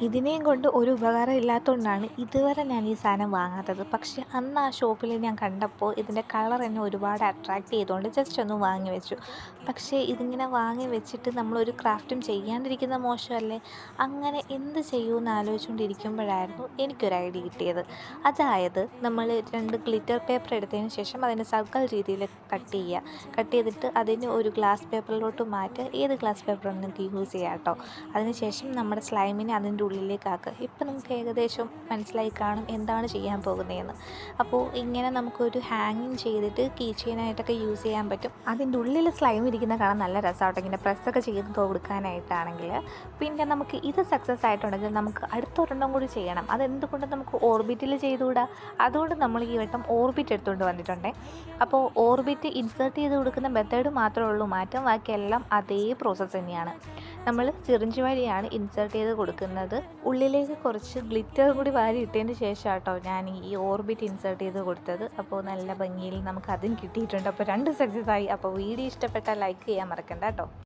ഇതിനെയും കൊണ്ട് ഒരു ഉപകാരം ഇല്ലാത്തതുകൊണ്ടാണ് ഇതുവരെ ഞാൻ ഈ സാധനം വാങ്ങാത്തത്. പക്ഷേ അന്ന് ആ ഷോപ്പിൽ ഞാൻ കണ്ടപ്പോൾ ഇതിൻ്റെ കളർ എന്നെ ഒരുപാട് അട്രാക്റ്റ് ചെയ്തുകൊണ്ട് ജസ്റ്റ് ഒന്ന് വാങ്ങി വെച്ചു. പക്ഷേ ഇതിങ്ങനെ വാങ്ങി വെച്ചിട്ട് നമ്മളൊരു ക്രാഫ്റ്റും ചെയ്യാണ്ടിരിക്കുന്നത് മോശമല്ലേ? അങ്ങനെ എന്ത് ചെയ്യുമെന്ന് ആലോചിച്ചുകൊണ്ടിരിക്കുമ്പോഴായിരുന്നു എനിക്കൊരു ഐഡിയ കിട്ടിയത്. അതായത് നമ്മൾ 2 ഗ്ലിറ്റർ പേപ്പർ എടുത്തതിന് ശേഷം അതിനെ സർക്കിൾ രീതിയിൽ കട്ട് ചെയ്യുക. കട്ട് ചെയ്തിട്ട് അതിനെ ഒരു ഗ്ലാസ് പേപ്പറിലോട്ട് മാറ്റുക. ഏത് ഗ്ലാസ് പേപ്പർ നിങ്ങൾക്ക് യൂസ് ചെയ്യാം കേട്ടോ. അതിനുശേഷം നമ്മുടെ സ്ലൈമിനെ അതിൻ്റെ ഉള്ളിലേക്ക് ആക്കുക. ഇപ്പം നിങ്ങൾക്ക് ഏകദേശം മനസ്സിലായി കാണും എന്താണ് ചെയ്യാൻ പോകുന്നതെന്ന്. അപ്പോൾ ഇങ്ങനെ നമുക്കൊരു ഹാങ്ങിങ് ചെയ്തിട്ട് കീ ചെയിനായിട്ടൊക്കെ യൂസ് ചെയ്യാൻ പറ്റും. അതിൻ്റെ ഉള്ളിൽ സ്ലൈം ഇരിക്കുന്ന കാണാൻ നല്ല രസമാട്ടോ, ഇങ്ങനെ പ്രസ്സൊക്കെ ചെയ്ത് കൊടുക്കാനായിട്ടാണെങ്കിൽ. പിന്നെ നമുക്ക് ഇത് സക്സസ് ആയിട്ടുണ്ടെങ്കിൽ നമുക്ക് അടുത്തൊരെണ്ണം കൂടി ചെയ്യണം. അതെന്തുകൊണ്ട് നമുക്ക് ഓർബിറ്റിൽ ചെയ്തുകൂടാ? അതുകൊണ്ട് നമ്മൾ ഈ വട്ടം ഓർബിറ്റ് എടുത്തുകൊണ്ട് വന്നിട്ടുണ്ടേ. അപ്പോൾ ഓർബിറ്റ് ഇൻസേർട്ട് ചെയ്ത് കൊടുക്കുന്ന മെത്തേഡ് മാത്രമേ ഉള്ളൂ മാറ്റം, ബാക്കിയെല്ലാം അതേ പ്രോസസ്സ് തന്നെയാണ്. നമ്മൾ സിറിഞ്ച് വഴിയാണ് ഇൻസേർട്ട് ചെയ്ത് കൊടുക്കുന്നത്. ഉള്ളിലേക്ക് കുറച്ച് ഗ്ലിറ്റർ കൂടി വാരി ഇട്ടതിന് ശേഷം കേട്ടോ ഞാൻ ഈ ഓർബിറ്റ് ഇൻസേർട്ട് ചെയ്ത് കൊടുത്തത്. അപ്പോൾ നല്ല ഭംഗിയിൽ നമുക്ക് അതും കിട്ടിയിട്ടുണ്ട്. അപ്പോൾ 2 സക്സസ് ആയി. അപ്പോൾ വീഡിയോ ഇഷ്ടപ്പെട്ടാൽ ലൈക്ക് ചെയ്യാൻ മറക്കണ്ട കേട്ടോ.